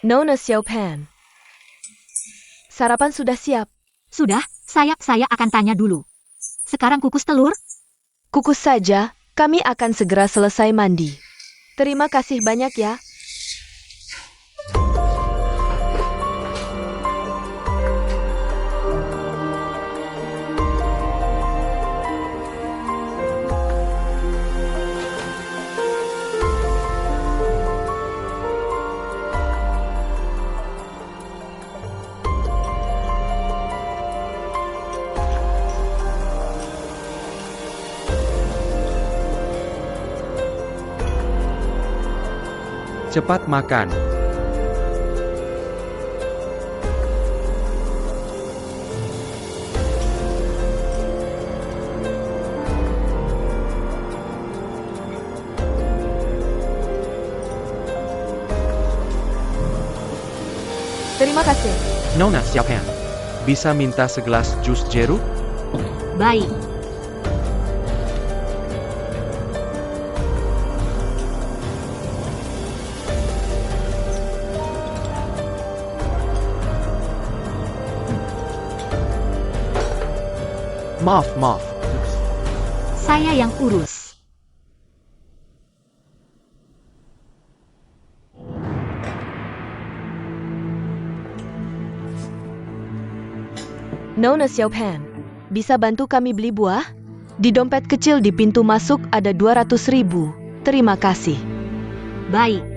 Nona Xiaopan. Sarapan sudah siap. Sudah, saya akan tanya dulu. Sekarang kukus telur? Kukus saja, kami akan segera selesai mandi. Terima kasih banyak ya. Cepat makan. Terima kasih. Nona Xiaopan, bisa minta segelas jus jeruk? Baik. Maaf. Saya yang urus. Nona Xiaopan, bisa bantu kami beli buah? Di dompet kecil di pintu masuk ada 200.000. Terima kasih. Baik.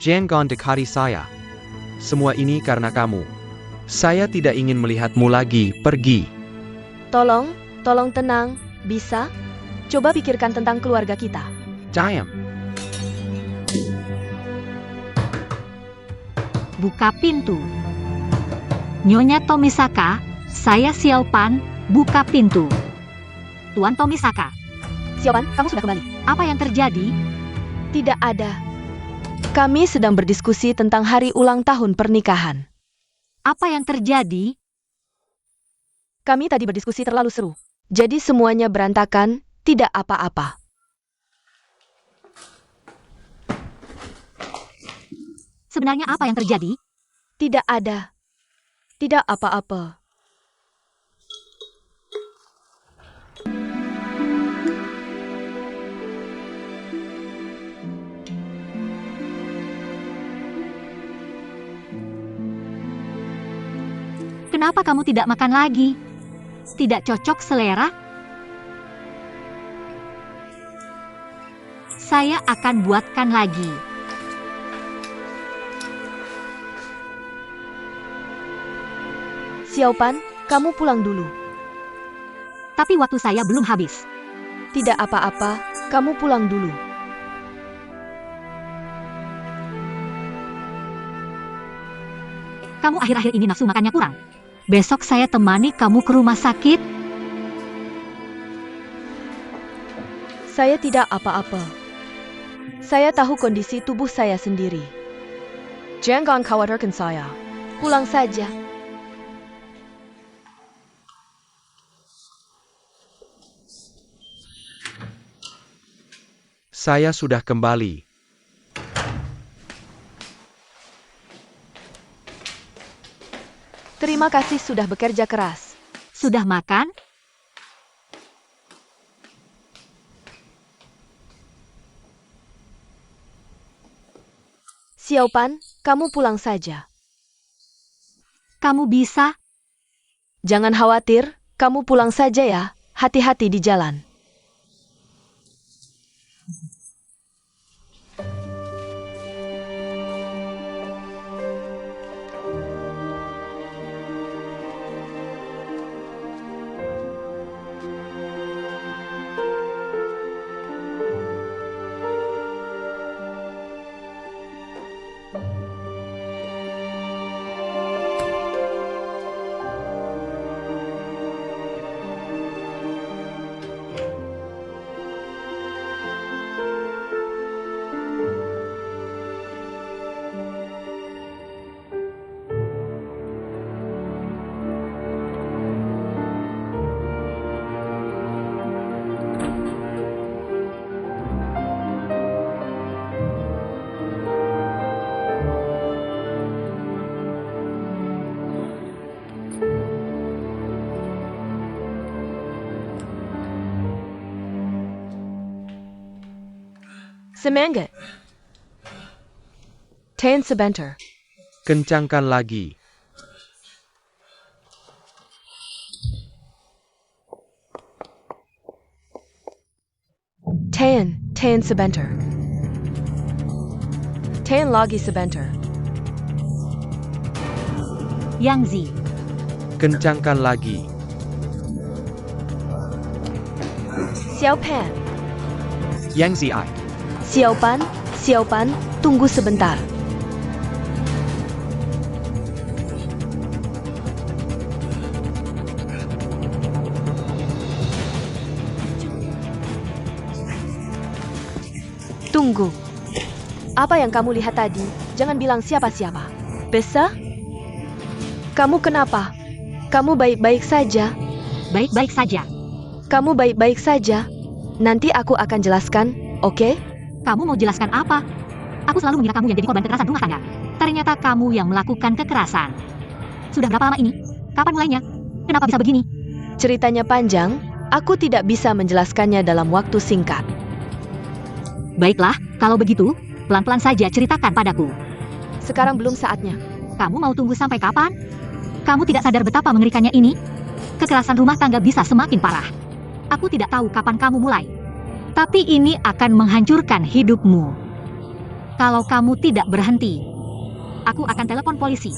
Jangan dekati saya. Semua ini karena kamu. Saya tidak ingin melihatmu lagi, pergi. Tolong tenang, bisa? Coba pikirkan tentang keluarga kita. Diam. Buka pintu. Nyonya Tomisaka, saya Xiaopan, buka pintu. Tuan Tomisaka, Xiaopan, kamu sudah kembali. apa yang terjadi? Tidak ada. Kami sedang berdiskusi tentang hari ulang tahun pernikahan. Apa yang terjadi? Kami tadi berdiskusi terlalu seru. Jadi semuanya berantakan, tidak apa-apa. Sebenarnya apa yang terjadi? Tidak ada. Tidak apa-apa. Kenapa kamu tidak makan lagi? Tidak cocok selera? Saya akan buatkan lagi. Xiaopan, kamu pulang dulu. Tapi waktu saya belum habis. Tidak apa-apa, kamu pulang dulu. Kamu akhir-akhir ini nafsu makannya kurang. Besok saya temani kamu ke rumah sakit. Saya tidak apa-apa. Saya tahu kondisi tubuh saya sendiri. Jangan khawatirkan saya. Pulang saja. Saya sudah kembali. Terima kasih sudah bekerja keras. Sudah makan? Xiaopan, kamu pulang saja. Kamu bisa? Jangan khawatir, kamu pulang saja ya. Hati-hati di jalan. Semangat. Tahan sebentar. Kencangkan lagi. Tahan sebentar. Tahan lagi sebentar. Yang Zi, Kencangkan lagi. Xiao Pan. Yang Ziai. Xiao Pan, tunggu sebentar. Tunggu. Apa yang kamu lihat tadi? Jangan bilang siapa-siapa. Besa? Kamu kenapa? Kamu baik-baik saja? baik-baik saja. Kamu baik-baik saja? Nanti aku akan jelaskan, oke? Kamu mau jelaskan apa? Aku selalu mengira kamu yang jadi korban kekerasan rumah tangga. Ternyata kamu yang melakukan kekerasan. Sudah berapa lama ini? Kapan mulainya? Kenapa bisa begini? Ceritanya panjang, aku tidak bisa menjelaskannya dalam waktu singkat. Baiklah, kalau begitu, pelan-pelan saja ceritakan padaku. Sekarang belum saatnya. Kamu mau tunggu sampai kapan? Kamu tidak sadar betapa mengerikannya ini? Kekerasan rumah tangga bisa semakin parah. Aku tidak tahu kapan kamu mulai. Tapi ini akan menghancurkan hidupmu. Kalau kamu tidak berhenti, aku akan telepon polisi.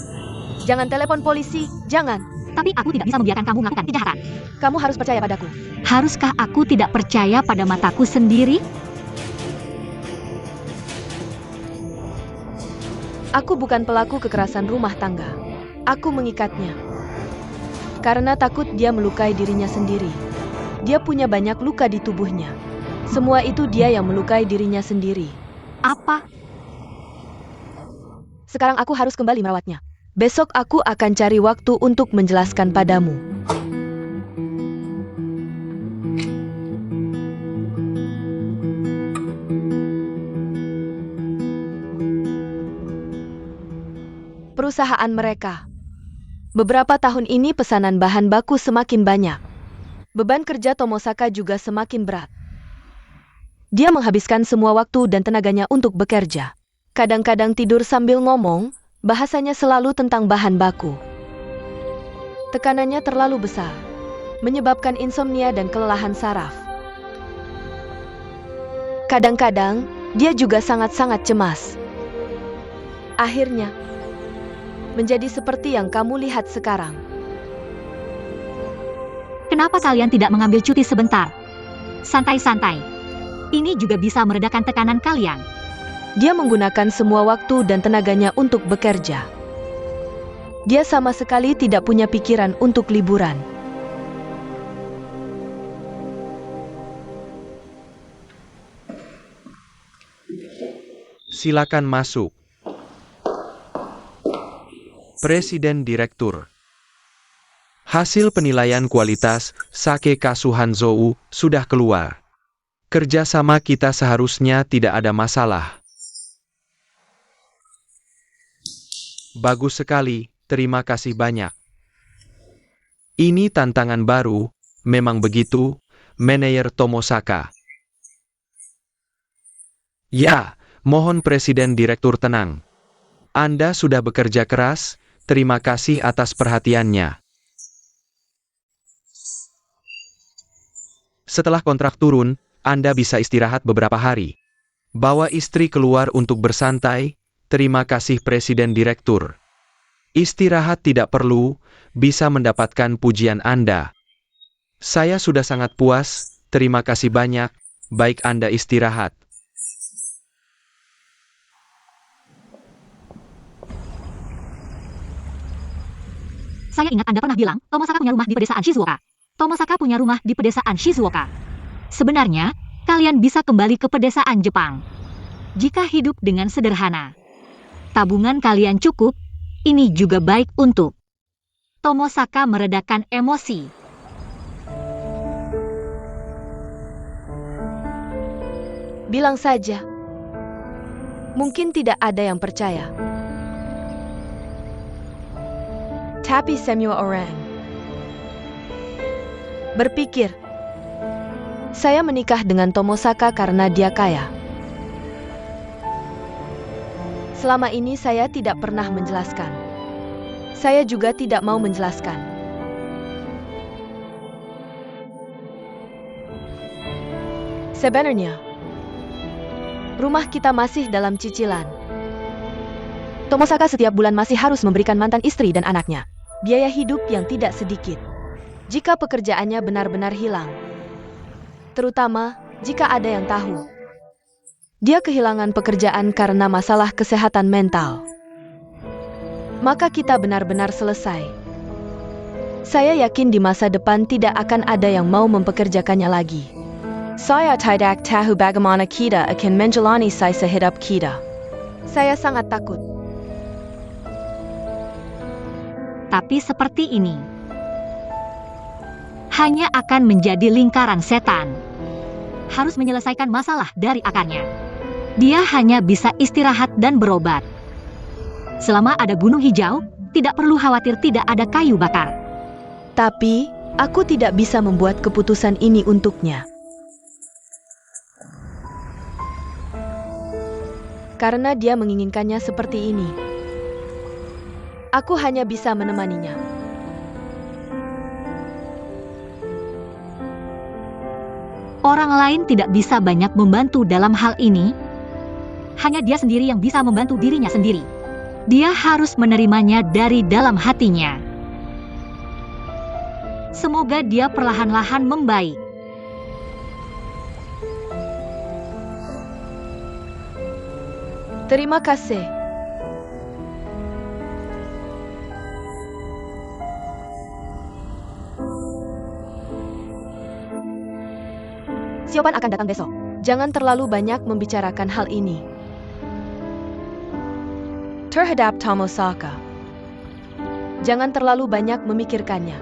Jangan telepon polisi, jangan. Tapi aku tidak bisa membiarkan kamu melakukan kejahatan. Kamu harus percaya padaku. Haruskah aku tidak percaya pada mataku sendiri? Aku bukan pelaku kekerasan rumah tangga. Aku mengikatnya. Karena takut dia melukai dirinya sendiri. Dia punya banyak luka di tubuhnya. Semua itu dia yang melukai dirinya sendiri. Apa? Sekarang aku harus kembali merawatnya. Besok aku akan cari waktu untuk menjelaskan padamu. Perusahaan mereka. Beberapa tahun ini pesanan bahan baku semakin banyak. Beban kerja Tomosaka juga semakin berat. Dia menghabiskan semua waktu dan tenaganya untuk bekerja. Kadang-kadang tidur sambil ngomong, bahasanya selalu tentang bahan baku. Tekanannya terlalu besar, menyebabkan insomnia dan kelelahan saraf. Kadang-kadang, dia juga sangat-sangat cemas. Akhirnya, menjadi seperti yang kamu lihat sekarang. Kenapa kalian tidak mengambil cuti sebentar? Santai-santai. Ini juga bisa meredakan tekanan kalian. Dia menggunakan semua waktu dan tenaganya untuk bekerja. Dia sama sekali tidak punya pikiran untuk liburan. Silakan masuk. Presiden Direktur. Hasil penilaian kualitas sake Kasuhan Zou sudah keluar. Kerjasama kita seharusnya tidak ada masalah. Bagus sekali, terima kasih banyak. Ini tantangan baru, memang begitu, Manajer Tomosaka. Ya, mohon Presiden Direktur tenang. Anda sudah bekerja keras, terima kasih atas perhatiannya. Setelah kontrak turun, Anda bisa istirahat beberapa hari. Bawa istri keluar untuk bersantai, terima kasih Presiden Direktur. Istirahat tidak perlu, bisa mendapatkan pujian Anda. Saya sudah sangat puas, terima kasih banyak, baik Anda istirahat. Saya ingat Anda pernah bilang, Tomosaka punya rumah di pedesaan Shizuoka. Tomosaka punya rumah di pedesaan Shizuoka. Sebenarnya, kalian bisa kembali ke pedesaan Jepang. Jika hidup dengan sederhana. Tabungan kalian cukup, ini juga baik untuk. Tomosaka meredakan emosi. Bilang saja. Mungkin tidak ada yang percaya. Tapi semua orang berpikir, saya menikah dengan Tomosaka karena dia kaya. Selama ini saya tidak pernah menjelaskan. Saya juga tidak mau menjelaskan. Sebenarnya, rumah kita masih dalam cicilan. Tomosaka setiap bulan masih harus memberikan mantan istri dan anaknya biaya hidup yang tidak sedikit. Jika pekerjaannya benar-benar hilang, terutama jika ada yang tahu dia kehilangan pekerjaan karena masalah kesehatan mental, maka kita benar-benar selesai. Saya yakin di masa depan tidak akan ada yang mau mempekerjakannya lagi. Saya tidak tahu bagaimana kita akan menjalani sisa hidup kita. Saya sangat takut. Tapi seperti ini, hanya akan menjadi lingkaran setan. Harus menyelesaikan masalah dari akarnya. Dia hanya bisa istirahat dan berobat. Selama ada gunung hijau, tidak perlu khawatir tidak ada kayu bakar. Tapi, aku tidak bisa membuat keputusan ini untuknya. Karena dia menginginkannya seperti ini. Aku hanya bisa menemaninya. Orang lain tidak bisa banyak membantu dalam hal ini. Hanya dia sendiri yang bisa membantu dirinya sendiri. Dia harus menerimanya dari dalam hatinya. Semoga dia perlahan-lahan membaik. Terima kasih. Siopan akan datang besok. Jangan terlalu banyak membicarakan hal ini. Terhadap Tomosaka, jangan terlalu banyak memikirkannya.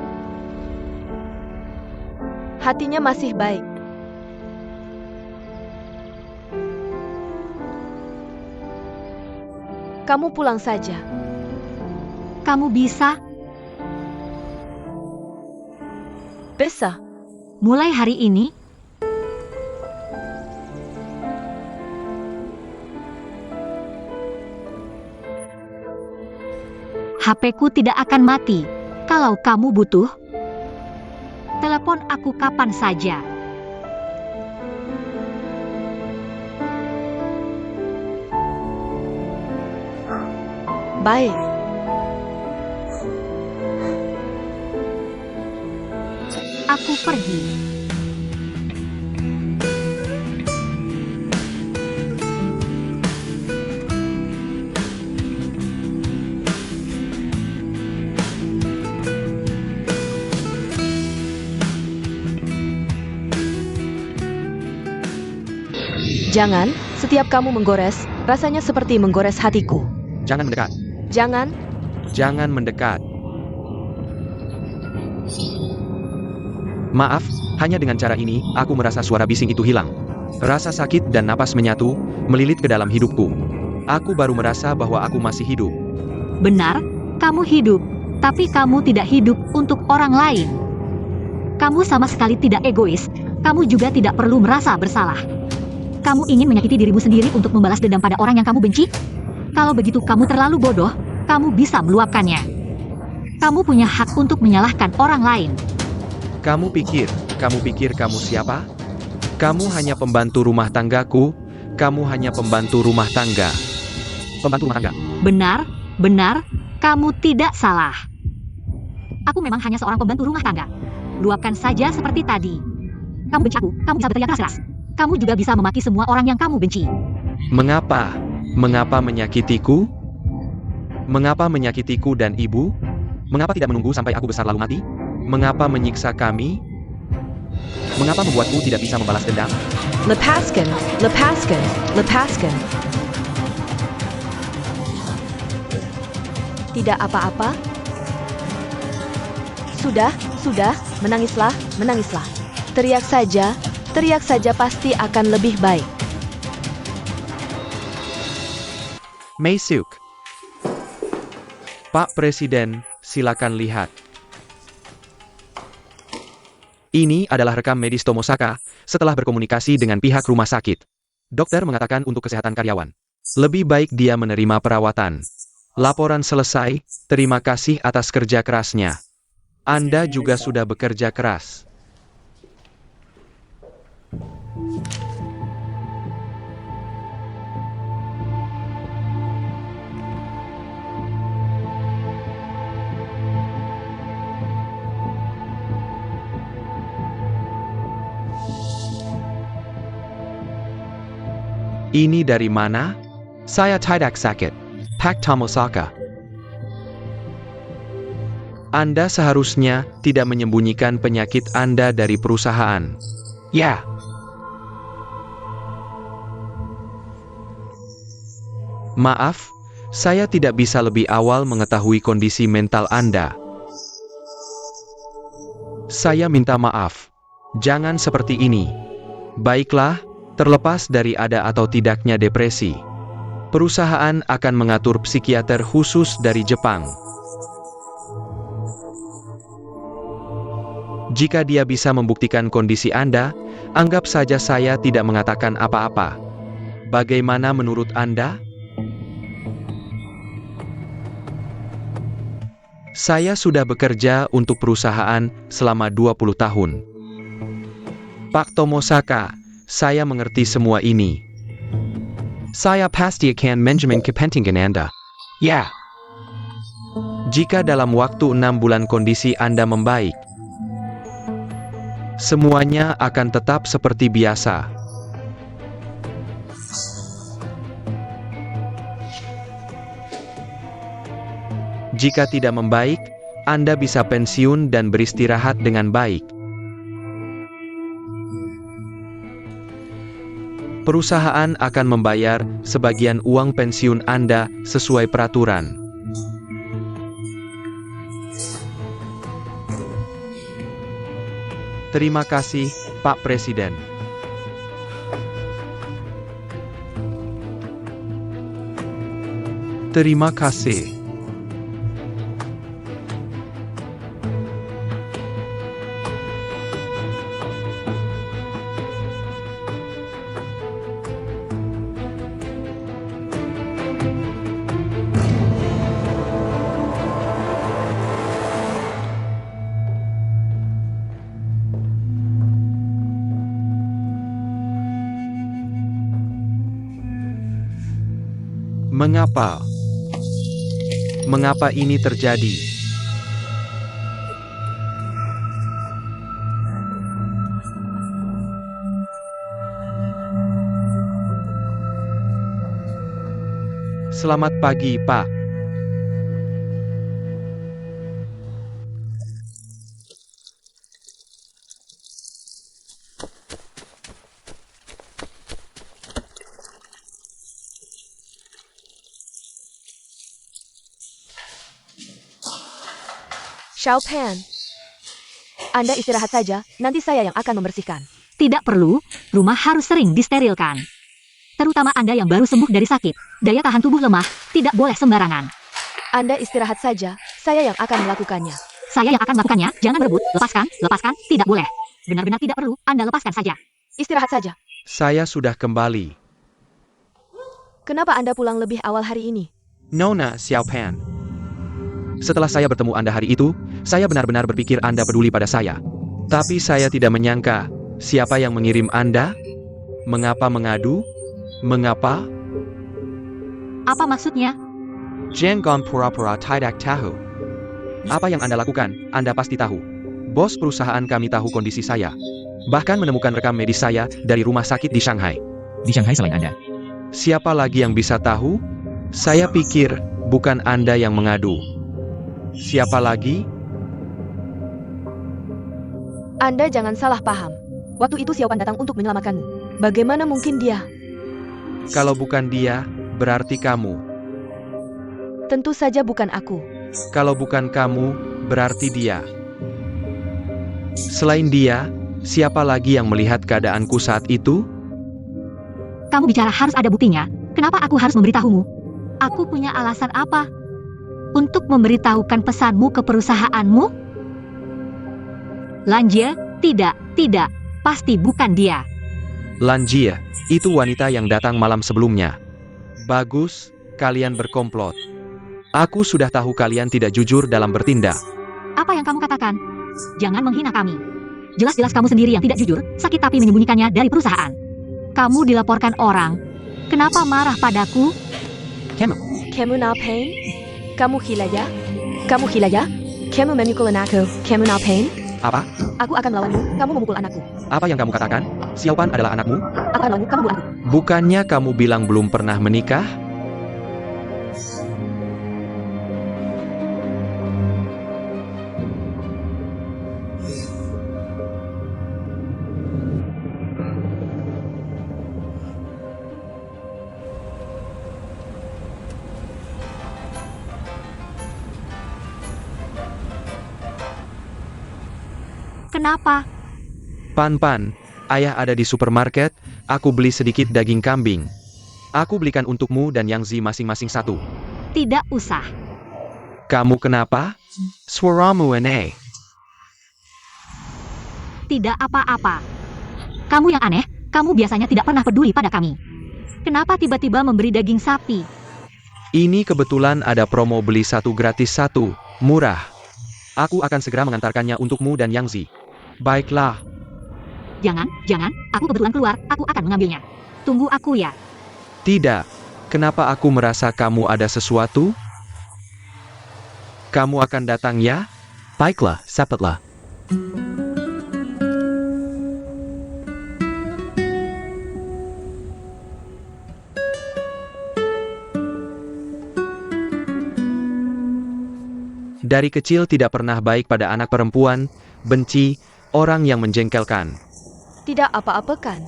Hatinya masih baik. Kamu pulang saja. Kamu bisa, Bisa. mulai hari ini, HP-ku tidak akan mati. Kalau kamu butuh, telepon aku kapan saja. Baik. Aku pergi. Jangan, setiap kamu menggores, rasanya seperti menggores hatiku. Jangan mendekat. Jangan, Jangan mendekat. Maaf, hanya dengan cara ini, aku merasa suara bising itu hilang. Rasa sakit dan napas menyatu, melilit ke dalam hidupku. Aku baru merasa bahwa aku masih hidup. Benar, kamu hidup, tapi kamu tidak hidup untuk orang lain. Kamu sama sekali tidak egois, kamu juga tidak perlu merasa bersalah. Kamu ingin menyakiti dirimu sendiri untuk membalas dendam pada orang yang kamu benci? Kalau begitu kamu terlalu bodoh, kamu bisa meluapkannya. Kamu punya hak untuk menyalahkan orang lain. Kamu pikir kamu siapa? Kamu hanya pembantu rumah tanggaku. Kamu hanya pembantu rumah tangga. Pembantu rumah tangga. Benar, kamu tidak salah. Aku memang hanya seorang pembantu rumah tangga. Luapkan saja seperti tadi. Kamu benci aku, kamu bisa berteriak keras-keras. Kamu juga bisa memaki semua orang yang kamu benci. Mengapa? Mengapa menyakitiku? Mengapa menyakitiku dan ibu? Mengapa tidak menunggu sampai aku besar lalu mati? Mengapa menyiksa kami? Mengapa membuatku tidak bisa membalas dendam? lepaskan, lepaskan, lepaskan. Tidak apa-apa. Sudah, menangislah, menangislah. Teriak saja pasti akan lebih baik. Meisuk. Pak Presiden, silakan lihat. Ini adalah rekam medis Tomosaka setelah berkomunikasi dengan pihak rumah sakit. Dokter mengatakan untuk kesehatan karyawan. Lebih baik dia menerima perawatan. Laporan selesai, terima kasih atas kerja kerasnya. Anda juga sudah bekerja keras. Ini dari mana? Saya tidak sakit. Pak Tomosaka. Anda seharusnya tidak menyembunyikan penyakit Anda dari perusahaan. Ya. Maaf, saya tidak bisa lebih awal mengetahui kondisi mental Anda. Saya minta maaf. Jangan seperti ini. Baiklah, terlepas dari ada atau tidaknya depresi, perusahaan akan mengatur psikiater khusus dari Jepang. Jika dia bisa membuktikan kondisi Anda, anggap saja saya tidak mengatakan apa-apa. Bagaimana menurut Anda? Saya sudah bekerja untuk perusahaan selama 20 tahun. Pak Tomosaka, saya mengerti semua ini. Saya pasti akan menjamin kepentingan Anda. Ya. Jika dalam waktu 6 bulan kondisi Anda membaik, semuanya akan tetap seperti biasa. Jika tidak membaik, Anda bisa pensiun dan beristirahat dengan baik. Perusahaan akan membayar sebagian uang pensiun Anda sesuai peraturan. Terima kasih, Pak Presiden. Terima kasih. Mengapa? Mengapa ini terjadi? Selamat pagi, Pak. Xiao Pan, Anda istirahat saja, nanti saya yang akan membersihkan. Tidak perlu, rumah harus sering disterilkan. Terutama Anda yang baru sembuh dari sakit, daya tahan tubuh lemah, tidak boleh sembarangan. Anda istirahat saja, saya yang akan melakukannya. Saya yang akan melakukannya, jangan berebut, lepaskan, tidak boleh. Benar-benar tidak perlu, Anda lepaskan saja. Istirahat saja. Saya sudah kembali. Kenapa Anda pulang lebih awal hari ini? Nona Xiao Pan. Setelah saya bertemu Anda hari itu, saya benar-benar berpikir Anda peduli pada saya. Tapi saya tidak menyangka, siapa yang mengirim Anda? Mengapa mengadu? Mengapa? Apa maksudnya? Jangan pura-pura tidak tahu. Apa yang Anda lakukan, Anda pasti tahu. Bos perusahaan kami tahu kondisi saya. Bahkan menemukan rekam medis saya dari rumah sakit di Shanghai. Di Shanghai selain Anda. Siapa lagi yang bisa tahu? Saya pikir, bukan Anda yang mengadu. Siapa lagi? Anda jangan salah paham. Waktu itu Xiao Pan datang untuk menyelamatkanmu. Bagaimana mungkin dia? Kalau bukan dia, berarti kamu. Tentu saja bukan aku. Kalau bukan kamu, berarti dia. Selain dia, siapa lagi yang melihat keadaanku saat itu? Kamu bicara harus ada buktinya. Kenapa aku harus memberitahumu? Aku punya alasan apa? Untuk memberitahukan pesanmu ke perusahaanmu? Lanjia, tidak, pasti bukan dia. Lanjia, itu wanita yang datang malam sebelumnya. Bagus, kalian berkomplot. Aku sudah tahu kalian tidak jujur dalam bertindak. Apa yang kamu katakan? Jangan menghina kami. Jelas-jelas kamu sendiri yang tidak jujur, sakit tapi menyembunyikannya dari perusahaan. Kamu dilaporkan orang. Kenapa marah padaku? Kamu ngapain? Kamu gila ya? Kamu gila ya? Kamu memukul anakku. Kamu ngapain? Apa? Aku akan melawanmu. Kamu memukul anakku. Apa yang kamu katakan? Xiaopan adalah anakmu? Aku akan melawanmu. Kamu bunuh aku. Bukannya kamu bilang belum pernah menikah? Kenapa? Pan, ayah ada di supermarket, aku beli sedikit daging kambing. Aku belikan untukmu dan Yang Zi masing-masing satu. Tidak usah. Kamu kenapa? Suaramu aneh. Tidak apa-apa. Kamu yang aneh, kamu biasanya tidak pernah peduli pada kami. Kenapa tiba-tiba memberi daging sapi? Ini kebetulan ada promo beli satu gratis satu, murah. Aku akan segera mengantarkannya untukmu dan Yang Zi. Baiklah. Jangan, aku kebetulan keluar, aku akan mengambilnya. Tunggu aku ya. Tidak. Kenapa aku merasa kamu ada sesuatu? Kamu akan datang ya? Baiklah, cepatlah. Dari kecil tidak pernah baik pada anak perempuan, benci, orang yang menjengkelkan. Tidak apa-apa kan?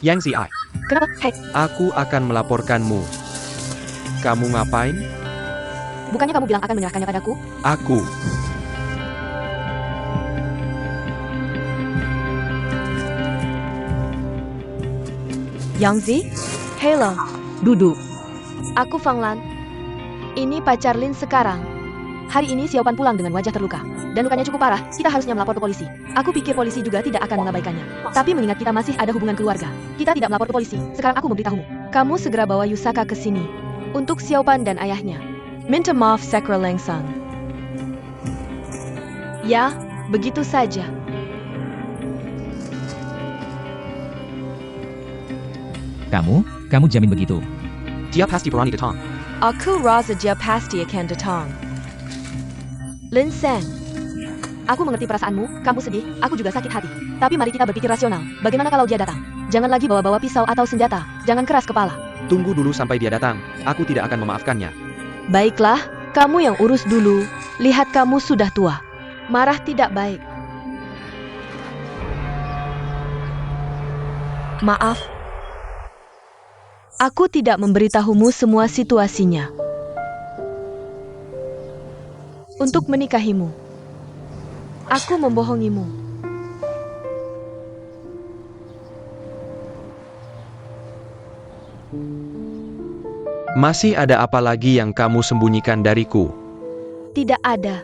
Yang Zi, Kenapa? Hei, aku akan melaporkanmu. Kamu ngapain? bukannya kamu bilang akan menyerahkannya padaku? Aku. Yang Zi? Hello, Duduk. aku Fang Lan. Ini pacar Lin sekarang. Hari ini Xiaopan pulang dengan wajah terluka. Dan lukanya cukup parah, kita harusnya melapor ke polisi. Aku pikir polisi juga tidak akan mengabaikannya. Tapi mengingat kita masih ada hubungan keluarga, kita tidak melapor ke polisi. Sekarang aku memberitahumu. Kamu segera bawa Yusaka ke sini. Untuk Xiaopan dan ayahnya. Minta maaf Sakura Lengsang. Ya, begitu saja. Kamu jamin begitu? Dia pasti berani datang. Aku rasa dia pasti akan datang. Lin Sang, aku mengerti perasaanmu, kamu sedih, aku juga sakit hati. Tapi mari kita berpikir rasional, bagaimana kalau dia datang? Jangan lagi bawa-bawa pisau atau senjata, jangan keras kepala. Tunggu dulu sampai dia datang, aku tidak akan memaafkannya. Baiklah, kamu yang urus dulu, lihat kamu sudah tua. Marah tidak baik. Maaf. Aku tidak memberitahumu semua situasinya. Untuk menikahimu. Aku membohongimu. Masih ada apa lagi yang kamu sembunyikan dariku? Tidak ada.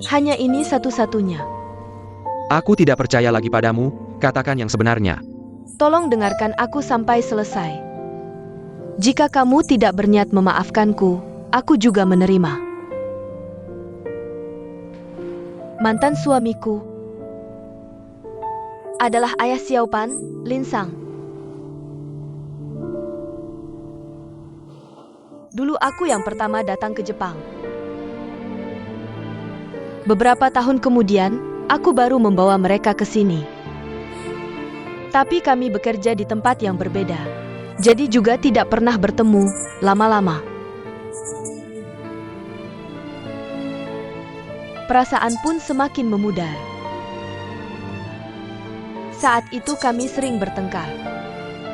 Hanya ini satu-satunya. Aku tidak percaya lagi padamu, katakan yang sebenarnya. Tolong dengarkan aku sampai selesai. Jika kamu tidak berniat memaafkanku, aku juga menerima. Mantan suamiku adalah ayah Xiaopan, Lin Sang. Dulu aku yang pertama datang ke Jepang. Beberapa tahun kemudian, aku baru membawa mereka ke sini. Tapi kami bekerja di tempat yang berbeda. Jadi juga tidak pernah bertemu lama-lama. Perasaan pun semakin memudar. Saat itu kami sering bertengkar.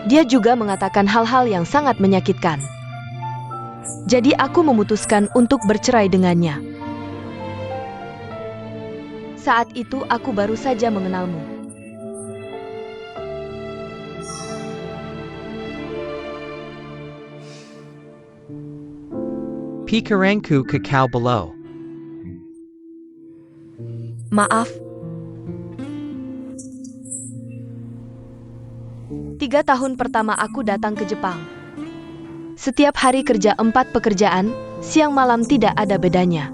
Dia juga mengatakan hal-hal yang sangat menyakitkan. Jadi aku memutuskan untuk bercerai dengannya. Saat itu aku baru saja mengenalmu. Pikiranku kekal below. Maaf. 3 tahun pertama aku datang ke Jepang. Setiap hari kerja 4 pekerjaan, siang malam tidak ada bedanya.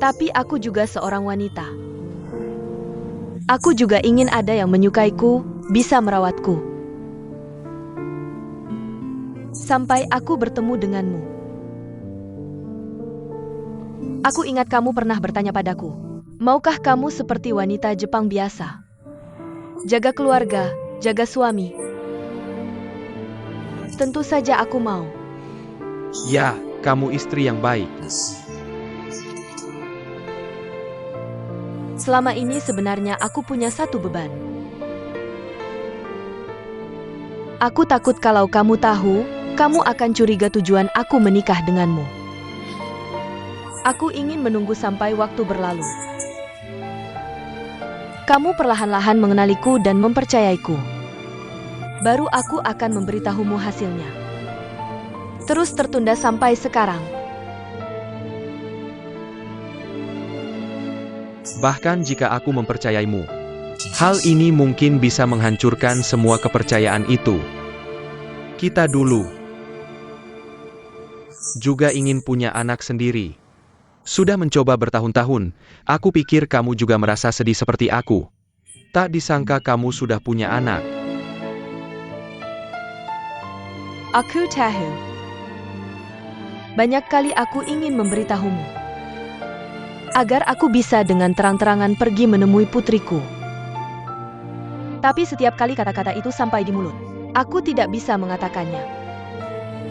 Tapi aku juga seorang wanita. Aku juga ingin ada yang menyukaiku, bisa merawatku. Sampai aku bertemu denganmu. Aku ingat kamu pernah bertanya padaku, maukah kamu seperti wanita Jepang biasa? Jaga keluarga, jaga suami. Tentu saja aku mau. Ya, kamu istri yang baik. Selama ini sebenarnya aku punya satu beban. Aku takut kalau kamu tahu, kamu akan curiga tujuan aku menikah denganmu. Aku ingin menunggu sampai waktu berlalu. Kamu perlahan-lahan mengenaliku dan mempercayaiku. Baru aku akan memberitahumu hasilnya. Terus tertunda sampai sekarang. Bahkan jika aku mempercayaimu, hal ini mungkin bisa menghancurkan semua kepercayaan itu. Kita dulu juga ingin punya anak sendiri. Sudah mencoba bertahun-tahun, aku pikir kamu juga merasa sedih seperti aku. Tak disangka kamu sudah punya anak. Aku tahu. Banyak kali aku ingin memberitahumu. Agar aku bisa dengan terang-terangan pergi menemui putriku. Tapi setiap kali kata-kata itu sampai di mulut, aku tidak bisa mengatakannya.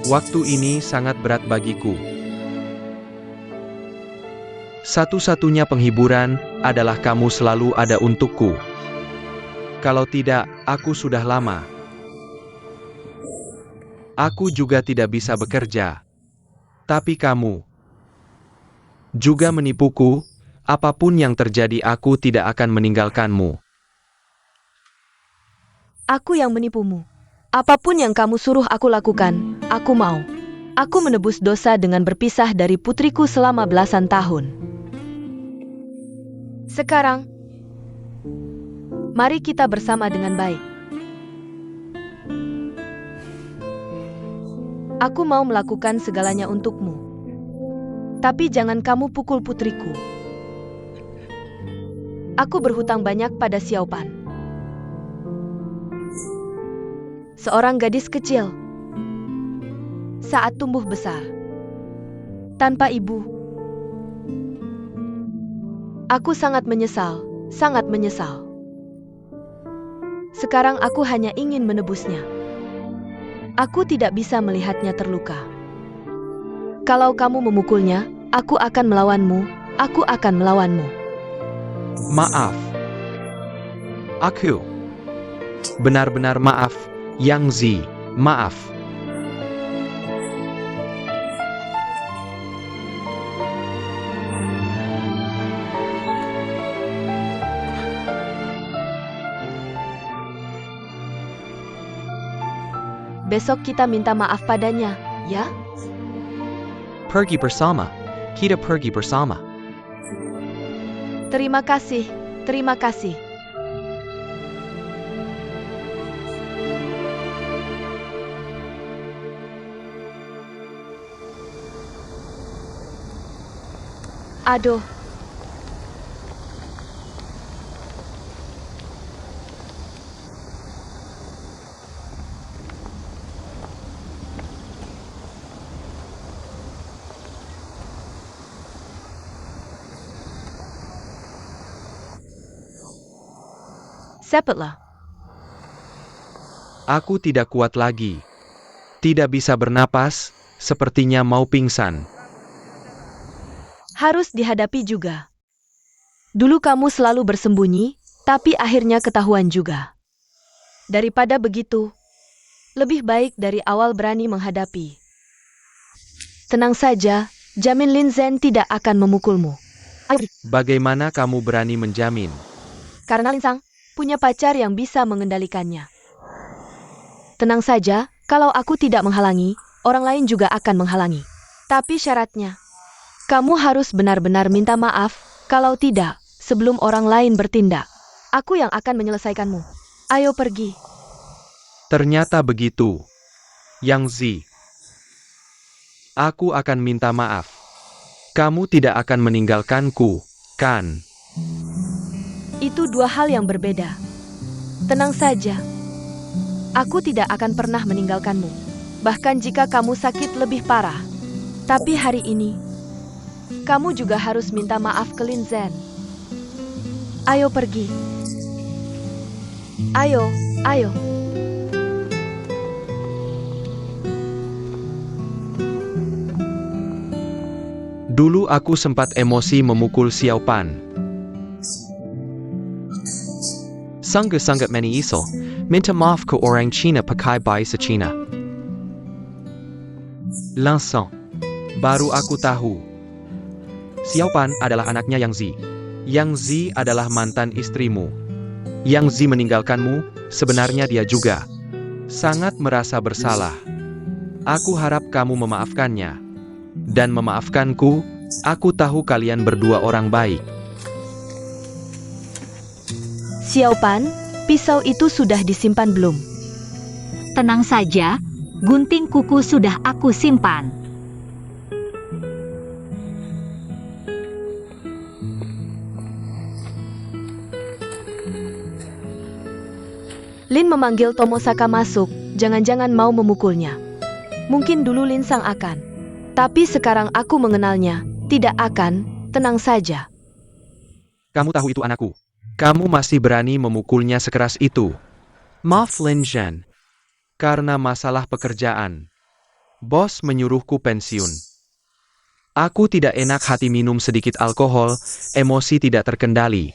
Waktu ini sangat berat bagiku. Satu-satunya penghiburan adalah kamu selalu ada untukku. Kalau tidak, aku sudah lama. Aku juga tidak bisa bekerja. Tapi kamu juga menipuku. Apapun yang terjadi, aku tidak akan meninggalkanmu. Aku yang menipumu. Apapun yang kamu suruh aku lakukan, aku mau. Aku menebus dosa dengan berpisah dari putriku selama belasan tahun. Sekarang, mari kita bersama dengan baik. Aku mau melakukan segalanya untukmu. Tapi jangan kamu pukul putriku. Aku berhutang banyak pada Xiaopan. Seorang gadis kecil. Saat tumbuh besar. Tanpa ibu. Aku sangat menyesal, sangat menyesal. Sekarang aku hanya ingin menebusnya. Aku tidak bisa melihatnya terluka. Kalau kamu memukulnya, aku akan melawanmu, aku akan melawanmu. Maaf. Aku benar-benar maaf, Yang Zi, maaf. Besok kita minta maaf padanya, ya? Pergi bersama. Kita pergi bersama. Terima kasih, terima kasih. Aduh. Cepatlah. Aku tidak kuat lagi. Tidak bisa bernapas, sepertinya mau pingsan. Harus dihadapi juga. Dulu kamu selalu bersembunyi, tapi akhirnya ketahuan juga. Daripada begitu, lebih baik dari awal berani menghadapi. Tenang saja, jamin Lin Zhen tidak akan memukulmu. Bagaimana kamu berani menjamin? Karena Lin Sang punya pacar yang bisa mengendalikannya. Tenang saja, kalau aku tidak menghalangi, orang lain juga akan menghalangi. Tapi syaratnya, kamu harus benar-benar minta maaf, kalau tidak, sebelum orang lain bertindak. Aku yang akan menyelesaikanmu. Ayo pergi. Ternyata begitu. Yang Zi. Aku akan minta maaf. Kamu tidak akan meninggalkanku, kan? Itu dua hal yang berbeda. Tenang saja. Aku tidak akan pernah meninggalkanmu. Bahkan jika kamu sakit lebih parah. Tapi hari ini, kamu juga harus minta maaf ke Lin Zhen. Ayo pergi. Ayo, ayo. Dulu aku sempat emosi memukul Xiao Pan. Sungguh-sungguh menyesal. Minta maaf ke orang Cina pakai bahasa Cina. Langsung. Baru aku tahu. Xiao Pan adalah anaknya Yang Zi. Yang Zi adalah mantan istrimu. Yang Zi meninggalkanmu, sebenarnya dia juga sangat merasa bersalah. Aku harap kamu memaafkannya. Dan memaafkanku, aku tahu kalian berdua orang baik. Xiao Pan, pisau itu sudah disimpan belum? Tenang saja, gunting kuku sudah aku simpan. Lin memanggil Tomosaka masuk, jangan-jangan mau memukulnya. Mungkin dulu Lin sang akan. Tapi sekarang aku mengenalnya, tidak akan, tenang saja. Kamu tahu itu anakku. Kamu masih berani memukulnya sekeras itu. Maaf Lin Zhen. Karena masalah pekerjaan. Bos menyuruhku pensiun. Aku tidak enak hati minum sedikit alkohol, emosi tidak terkendali.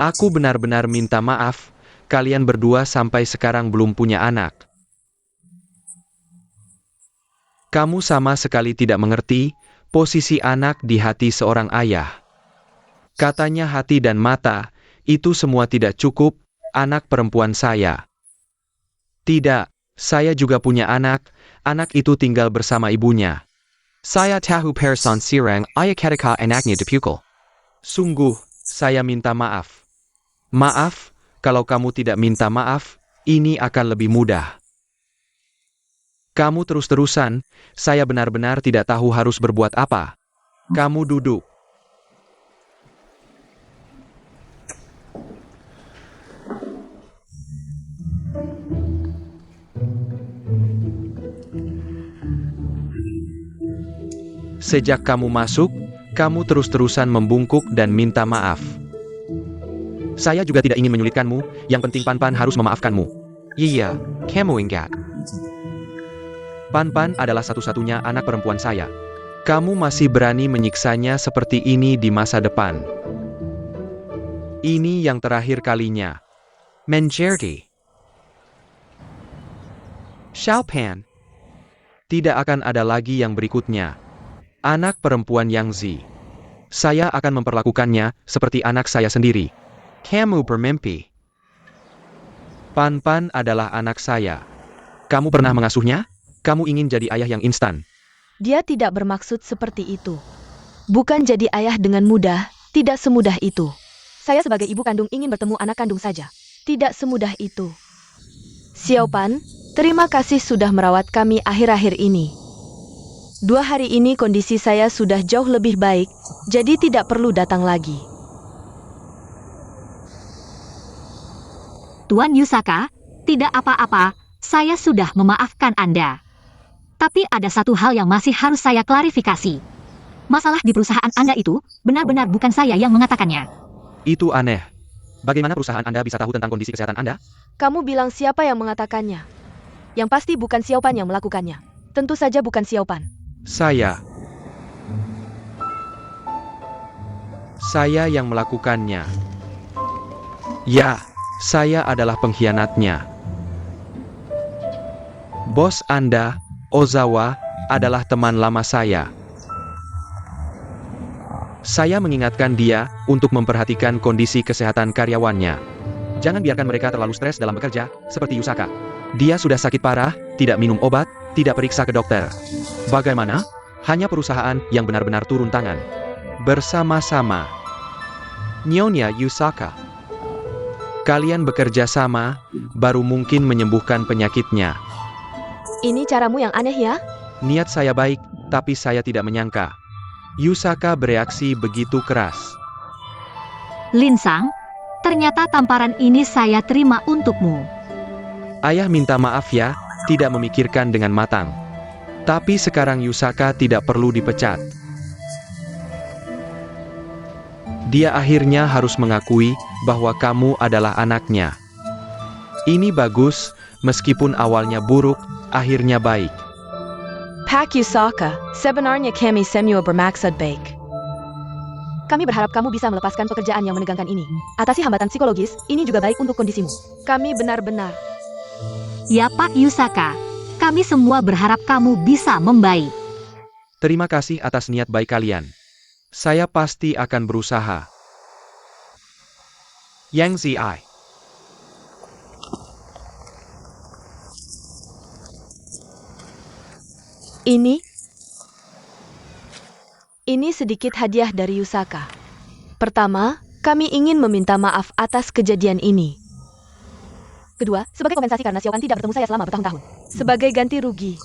Aku benar-benar minta maaf, kalian berdua sampai sekarang belum punya anak. Kamu sama sekali tidak mengerti posisi anak di hati seorang ayah. Katanya hati dan mata, itu semua tidak cukup, anak perempuan saya. Tidak, saya juga punya anak itu tinggal bersama ibunya. Saya tahu person sirang ayah ketika anaknya dipukul. Sungguh, saya minta maaf. Maaf, kalau kamu tidak minta maaf, ini akan lebih mudah. Kamu terus-terusan, saya benar-benar tidak tahu harus berbuat apa. Kamu duduk. Sejak kamu masuk, kamu terus-terusan membungkuk dan minta maaf. Saya juga tidak ingin menyulitkanmu, yang penting Pan-Pan harus memaafkanmu. Iya, kamu ingat. Pan-Pan adalah satu-satunya anak perempuan saya. Kamu masih berani menyiksanya seperti ini di masa depan. Ini yang terakhir kalinya. Menjadi. Xiao Pan. Tidak akan ada lagi yang berikutnya. Anak perempuan Yang Zi. Saya akan memperlakukannya seperti anak saya sendiri. Kamu bermimpi. Pan-Pan adalah anak saya. Kamu pernah mengasuhnya? Kamu ingin jadi ayah yang instan. Dia tidak bermaksud seperti itu. Bukan jadi ayah dengan mudah, tidak semudah itu. Saya sebagai ibu kandung ingin bertemu anak kandung saja. Tidak semudah itu. Xiao Pan, terima kasih sudah merawat kami akhir-akhir ini. 2 hari ini kondisi saya sudah jauh lebih baik, jadi tidak perlu datang lagi. Tuan Yusaka, tidak apa-apa, saya sudah memaafkan Anda. Tapi ada satu hal yang masih harus saya klarifikasi. Masalah di perusahaan Anda itu, benar-benar bukan saya yang mengatakannya. Itu aneh. Bagaimana perusahaan Anda bisa tahu tentang kondisi kesehatan Anda? Kamu bilang siapa yang mengatakannya? Yang pasti bukan Xiao Pan yang melakukannya. Tentu saja bukan Xiao Pan. Saya yang melakukannya. Ya, saya adalah pengkhianatnya. Bos Anda, Ozawa, adalah teman lama saya. Saya mengingatkan dia untuk memperhatikan kondisi kesehatan karyawannya. Jangan biarkan mereka terlalu stres dalam bekerja, seperti Yusaka. Dia sudah sakit parah, tidak minum obat, tidak periksa ke dokter. Bagaimana? Hanya perusahaan yang benar-benar turun tangan. Bersama-sama. Nyonya Yusaka. Kalian bekerja sama, baru mungkin menyembuhkan penyakitnya. Ini caramu yang aneh ya? Niat saya baik, tapi saya tidak menyangka. Yusaka bereaksi begitu keras. Lin Sang, ternyata tamparan ini saya terima untukmu. Ayah minta maaf ya, tidak memikirkan dengan matang. Tapi sekarang Yusaka tidak perlu dipecat. Dia akhirnya harus mengakui bahwa kamu adalah anaknya. Ini bagus, meskipun awalnya buruk, akhirnya baik. Pak Yusaka, sebenarnya kami semua bermaksud baik. Kami berharap kamu bisa melepaskan pekerjaan yang menegangkan ini. Atasi hambatan psikologis, ini juga baik untuk kondisimu. Kami benar-benar. Ya Pak Yusaka, kami semua berharap kamu bisa membaik. Terima kasih atas niat baik kalian. Saya pasti akan berusaha. Yang Zi. Ini sedikit hadiah dari Yusaka. Pertama, kami ingin meminta maaf atas kejadian ini. Kedua, sebagai kompensasi karena Siokan tidak bertemu saya selama bertahun-tahun. Sebagai ganti rugi.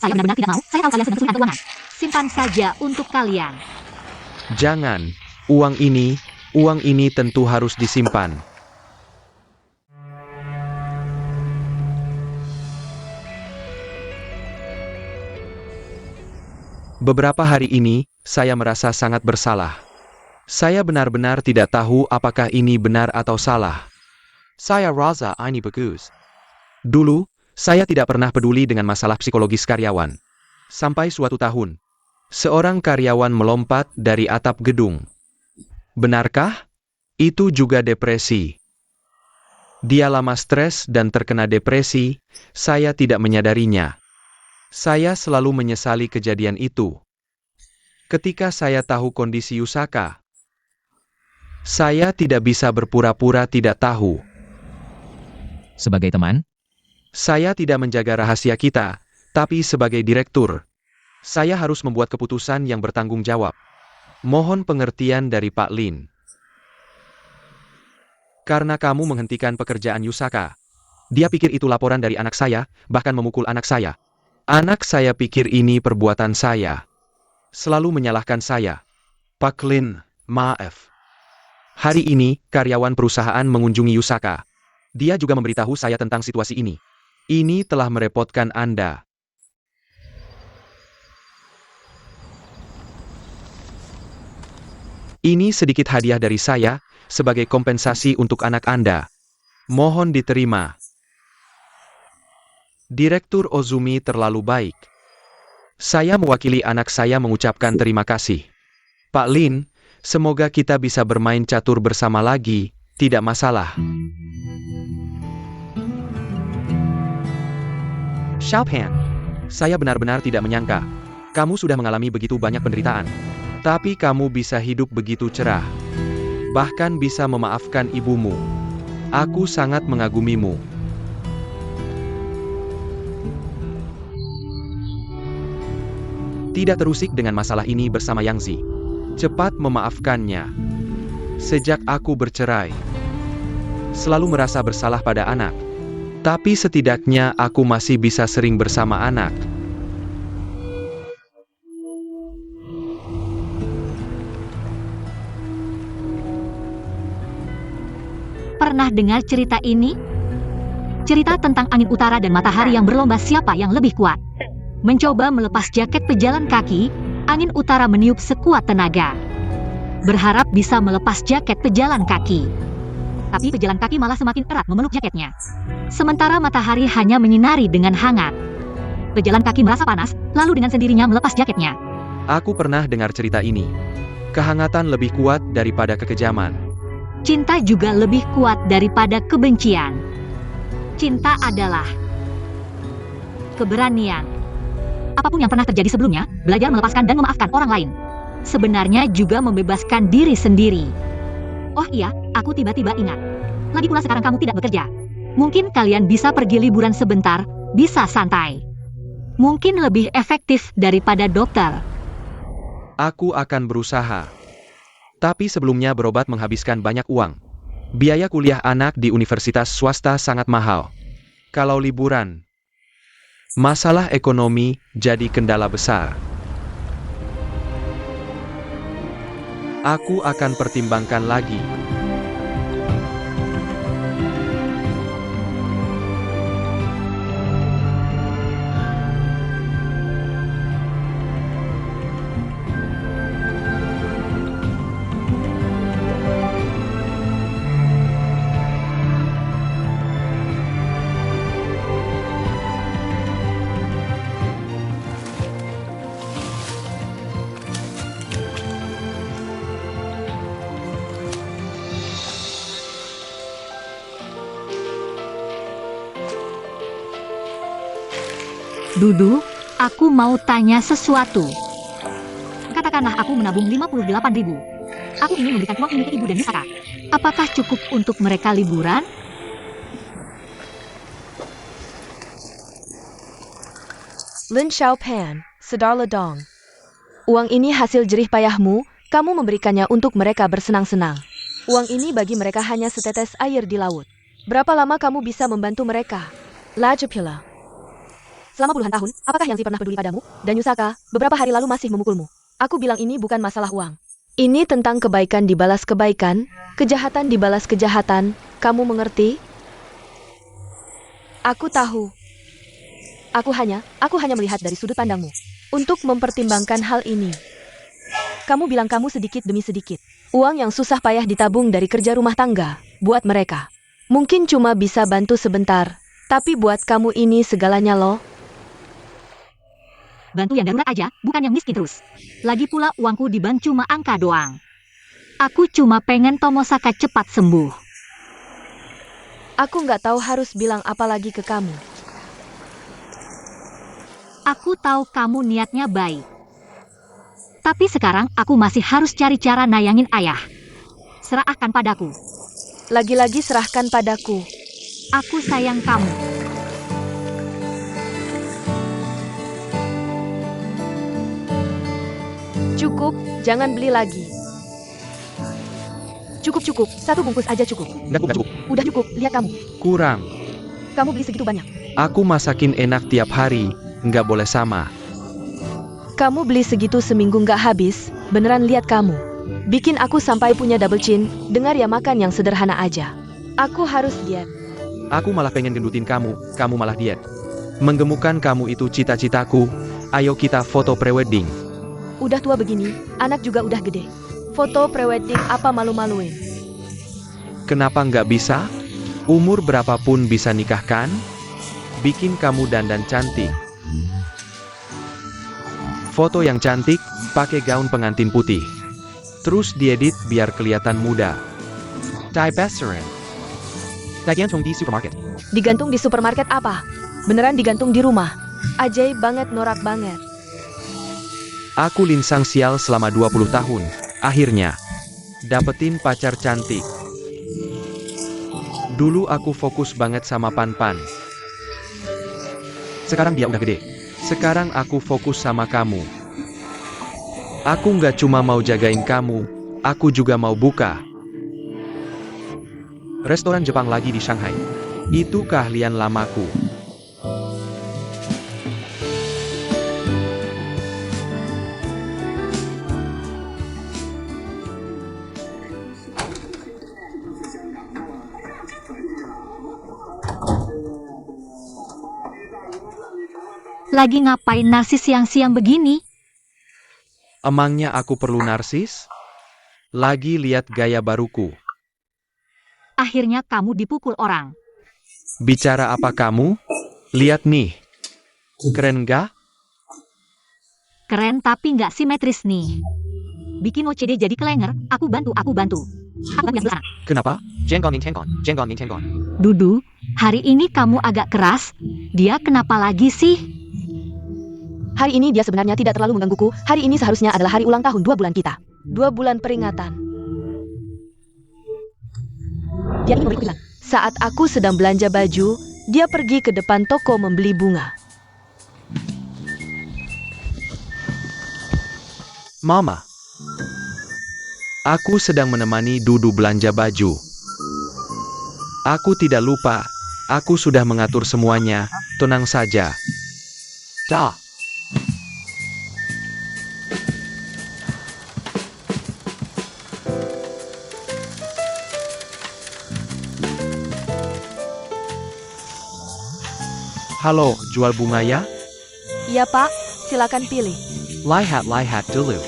Saya benar-benar tidak mau, saya tahu kalian sedang kesulitan keuangan. Simpan saja untuk kalian. Jangan, uang ini tentu harus disimpan. Beberapa hari ini, saya merasa sangat bersalah. Saya benar-benar tidak tahu apakah ini benar atau salah. Saya rasa ini bagus. Dulu, saya tidak pernah peduli dengan masalah psikologis karyawan. Sampai suatu tahun, seorang karyawan melompat dari atap gedung. Benarkah? Itu juga depresi. Dia lama stres dan terkena depresi, saya tidak menyadarinya. Saya selalu menyesali kejadian itu. Ketika saya tahu kondisi Yusaka, saya tidak bisa berpura-pura tidak tahu. Sebagai teman, Saya tidak menjaga rahasia kita, tapi sebagai direktur, saya harus membuat keputusan yang bertanggung jawab. Mohon pengertian dari Pak Lin. Karena kamu menghentikan pekerjaan Yusaka. Dia pikir itu laporan dari anak saya, bahkan memukul anak saya. Anak saya pikir ini perbuatan saya. Selalu menyalahkan saya. Pak Lin, maaf. Hari ini, karyawan perusahaan mengunjungi Yusaka. Dia juga memberitahu saya tentang situasi ini. Ini telah merepotkan Anda. Ini sedikit hadiah dari saya, sebagai kompensasi untuk anak Anda. Mohon diterima. Direktur Ozumi terlalu baik. Saya mewakili anak saya mengucapkan terima kasih. Pak Lin, semoga kita bisa bermain catur bersama lagi, tidak masalah. Xiaopan, saya benar-benar tidak menyangka. Kamu sudah mengalami begitu banyak penderitaan. Tapi kamu bisa hidup begitu cerah. Bahkan bisa memaafkan ibumu. Aku sangat mengagumimu. Tidak terusik dengan masalah ini bersama Yang Zi. Cepat memaafkannya. Sejak aku bercerai, selalu merasa bersalah pada anak. Tapi setidaknya aku masih bisa sering bersama anak. Pernah dengar cerita ini? Cerita tentang angin utara dan matahari yang berlomba siapa yang lebih kuat. Mencoba melepas jaket pejalan kaki, angin utara meniup sekuat tenaga. Berharap bisa melepas jaket pejalan kaki. Tapi pejalan kaki malah semakin erat memeluk jaketnya. Sementara matahari hanya menyinari dengan hangat. Pejalan kaki merasa panas, lalu dengan sendirinya melepas jaketnya. Aku pernah dengar cerita ini. Kehangatan lebih kuat daripada kekejaman. Cinta juga lebih kuat daripada kebencian. Cinta adalah keberanian. Apapun yang pernah terjadi sebelumnya, belajar melepaskan dan memaafkan orang lain. Sebenarnya juga membebaskan diri sendiri. Oh iya, aku tiba-tiba ingat. Lagi pula sekarang kamu tidak bekerja. Mungkin kalian bisa pergi liburan sebentar, bisa santai. Mungkin lebih efektif daripada dokter. Aku akan berusaha. Tapi sebelumnya berobat menghabiskan banyak uang. Biaya kuliah anak di universitas swasta sangat mahal. Kalau liburan, masalah ekonomi jadi kendala besar. Aku akan pertimbangkan lagi. Dudu, aku mau tanya sesuatu. Katakanlah aku menabung 58.000. Aku ingin memberikan uang ini ke ibu dan Misaka. Apakah cukup untuk mereka liburan? Lin Xiaopan, Sedar Ledong. Uang ini hasil jerih payahmu, kamu memberikannya untuk mereka bersenang-senang. Uang ini bagi mereka hanya setetes air di laut. Berapa lama kamu bisa membantu mereka? Lajapila. Selama puluhan tahun, apakah Yang Zi pernah peduli padamu? Dan Yusaka, beberapa hari lalu masih memukulmu. Aku bilang ini bukan masalah uang. Ini tentang kebaikan dibalas kebaikan, kejahatan dibalas kejahatan. Kamu mengerti? Aku tahu. Aku hanya melihat dari sudut pandangmu. Untuk mempertimbangkan hal ini. Kamu bilang kamu sedikit demi sedikit. Uang yang susah payah ditabung dari kerja rumah tangga, buat mereka. Mungkin cuma bisa bantu sebentar, tapi buat kamu ini segalanya loh. Bantu yang darurat aja, bukan yang miskin terus. Lagi pula uangku di bank cuma angka doang. Aku cuma pengen Tomosaka cepat sembuh. Aku nggak tahu harus bilang apa lagi ke kamu. Aku tahu kamu niatnya baik. Tapi sekarang aku masih harus cari cara nayangin ayah. Serahkan padaku. Lagi-lagi serahkan padaku. Aku sayang kamu. Cukup, jangan beli lagi. Cukup, satu bungkus aja cukup. Nggak cukup. Udah cukup, lihat kamu. Kurang. Kamu beli segitu banyak. Aku masakin enak tiap hari, nggak boleh sama. Kamu beli segitu seminggu nggak habis, beneran lihat kamu. Bikin aku sampai punya double chin, dengar ya makan yang sederhana aja. Aku harus diet. Aku malah pengen gendutin kamu malah diet. Menggemukkan kamu itu cita-citaku, ayo kita foto prewedding. Udah tua begini, anak juga udah gede. Foto prewedding apa malu-maluin? Kenapa nggak bisa? Umur berapapun bisa nikah kan? Bikin kamu dandan cantik. Foto yang cantik, pakai gaun pengantin putih. Terus diedit biar kelihatan muda. Dai Besseren. Digantung di supermarket. Digantung di supermarket apa? Beneran digantung di rumah. Ajaib banget, norak banget. Aku linsang sial selama 20 tahun. Akhirnya, dapetin pacar cantik. Dulu aku fokus banget sama Pan-Pan. Sekarang dia udah gede. Sekarang aku fokus sama kamu. Aku nggak cuma mau jagain kamu, aku juga mau buka restoran Jepang lagi di Shanghai. Itu keahlian lamaku. Lagi ngapain narsis siang-siang begini? Emangnya aku perlu narsis? Lagi lihat gaya baruku. Akhirnya kamu dipukul orang. Bicara apa kamu? Lihat nih. Keren nggak? Keren tapi nggak simetris nih. Bikin OCD jadi kelenger, aku bantu. Aku bantu yang sana. Kenapa? Dudu, hari ini kamu agak keras. Dia kenapa lagi sih? Hari ini dia sebenarnya tidak terlalu menggangguku. Hari ini seharusnya adalah hari ulang tahun 2 bulan kita. 2 bulan peringatan. Dia ingin memberiku bilang. Saat aku sedang belanja baju, dia pergi ke depan toko membeli bunga. Mama. Aku sedang menemani Dudu belanja baju. Aku tidak lupa. Aku sudah mengatur semuanya. Tenang saja. Dah. Halo, jual bunga ya? Iya Pak, silakan pilih. Lihat dulu.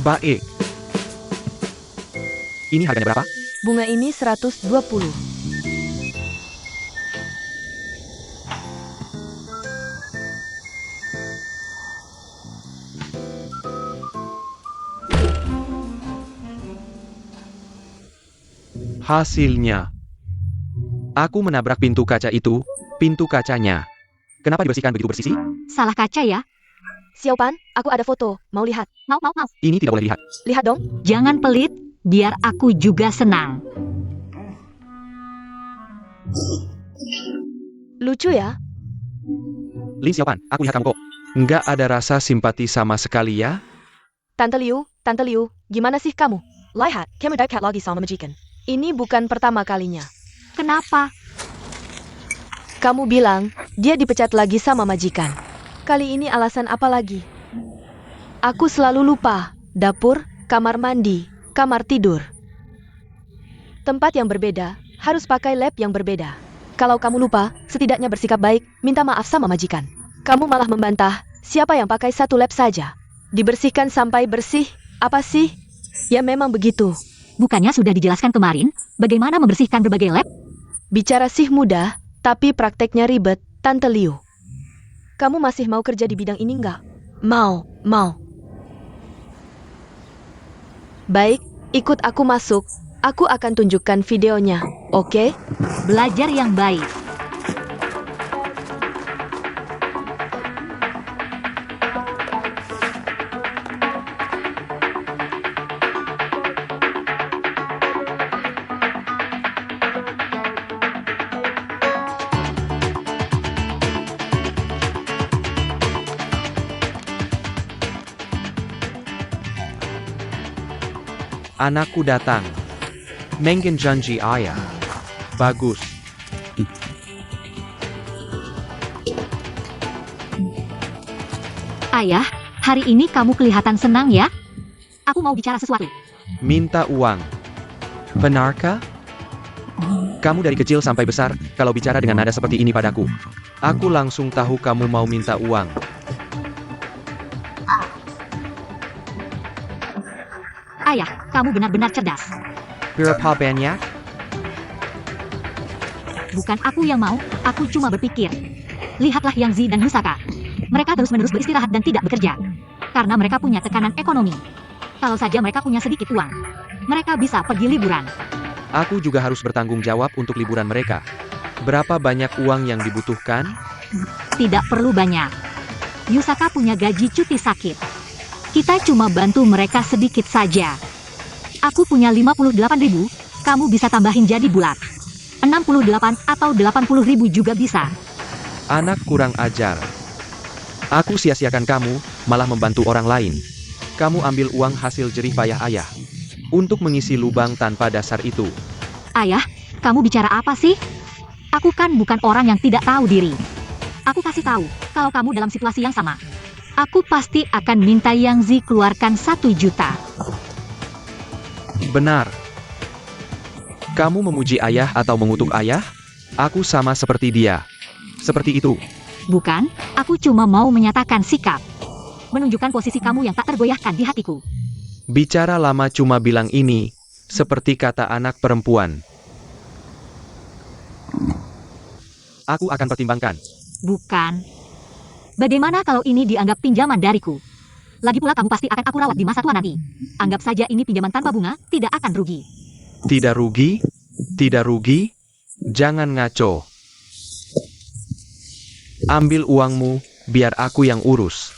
Baik. Ini harganya berapa? Bunga ini 120. Hasilnya. Aku menabrak pintu kaca itu. Pintu kacanya. Kenapa dibersihkan begitu bersih sih? Salah kaca ya? Xiaopan, aku ada foto. Mau lihat? Mau. Ini tidak boleh lihat. Lihat dong. Jangan pelit, biar aku juga senang. Lucu ya? Lin Xiaopan, aku lihat kamu kok. Nggak ada rasa simpati sama sekali ya? Tante Liu, gimana sih kamu? Lihat, kamu dekat lagi sama majikan. Ini bukan pertama kalinya. Kenapa? Kamu bilang, dia dipecat lagi sama majikan. Kali ini alasan apa lagi? Aku selalu lupa. Dapur, kamar mandi, kamar tidur. Tempat yang berbeda, harus pakai lab yang berbeda. Kalau kamu lupa, setidaknya bersikap baik, minta maaf sama majikan. Kamu malah membantah, siapa yang pakai satu lab saja? Dibersihkan sampai bersih, apa sih? Ya memang begitu. Bukannya sudah dijelaskan kemarin, bagaimana membersihkan berbagai lab? Bicara sih mudah, tapi prakteknya ribet, Tante Liu. Kamu masih mau kerja di bidang ini nggak? Mau. Baik, ikut aku masuk. Aku akan tunjukkan videonya, oke? Belajar yang baik. Anakku datang. Menggen janji ayah. Bagus. Ayah, hari ini kamu kelihatan senang ya? Aku mau bicara sesuatu. Minta uang. Benarkah? Kamu dari kecil sampai besar, kalau bicara dengan nada seperti ini padaku, aku langsung tahu kamu mau minta uang. Ayah, kamu benar-benar cerdas. Berapa banyak? Bukan aku yang mau, aku cuma berpikir. Lihatlah Yang Zi dan Yusaka. Mereka terus-menerus beristirahat dan tidak bekerja. Karena mereka punya tekanan ekonomi. Kalau saja mereka punya sedikit uang, mereka bisa pergi liburan. Aku juga harus bertanggung jawab untuk liburan mereka. Berapa banyak uang yang dibutuhkan? Tidak perlu banyak. Yusaka punya gaji cuti sakit. Kita cuma bantu mereka sedikit saja. Aku punya 58.000, kamu bisa tambahin jadi bulat. 68 atau 80.000 juga bisa. Anak kurang ajar. Aku sia-siakan kamu, malah membantu orang lain. Kamu ambil uang hasil jerih payah ayah. Untuk mengisi lubang tanpa dasar itu. Ayah, kamu bicara apa sih? Aku kan bukan orang yang tidak tahu diri. Aku kasih tahu, kalau kamu dalam situasi yang sama, aku pasti akan minta Yang Zi keluarkan 1 juta. Benar. Kamu memuji ayah atau mengutuk ayah? Aku sama seperti dia. Seperti itu. Bukan, aku cuma mau menyatakan sikap. Menunjukkan posisi kamu yang tak tergoyahkan di hatiku. Bicara lama cuma bilang ini, seperti kata anak perempuan. Aku akan pertimbangkan. Bukan. Bagaimana kalau ini dianggap pinjaman dariku? Lagi pula kamu pasti akan aku rawat di masa tua nanti. Anggap saja ini pinjaman tanpa bunga, tidak akan rugi. Tidak rugi? Tidak rugi? Jangan ngaco. Ambil uangmu, biar aku yang urus.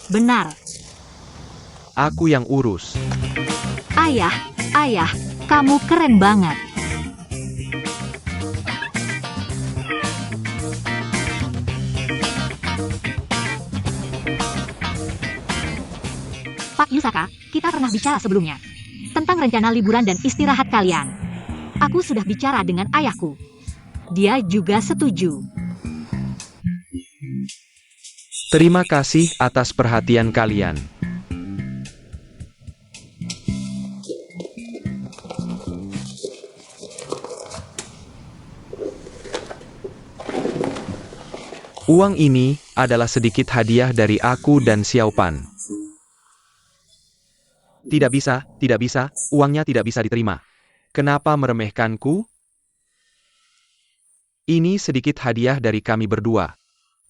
Benar. Aku yang urus. Ayah, kamu keren banget. Yusaka, kita pernah bicara sebelumnya tentang rencana liburan dan istirahat kalian. Aku sudah bicara dengan ayahku. Dia juga setuju. Terima kasih atas perhatian kalian. Uang ini adalah sedikit hadiah dari aku dan Xiaopan. Tidak bisa, uangnya tidak bisa diterima. Kenapa meremehkanku? Ini sedikit hadiah dari kami berdua.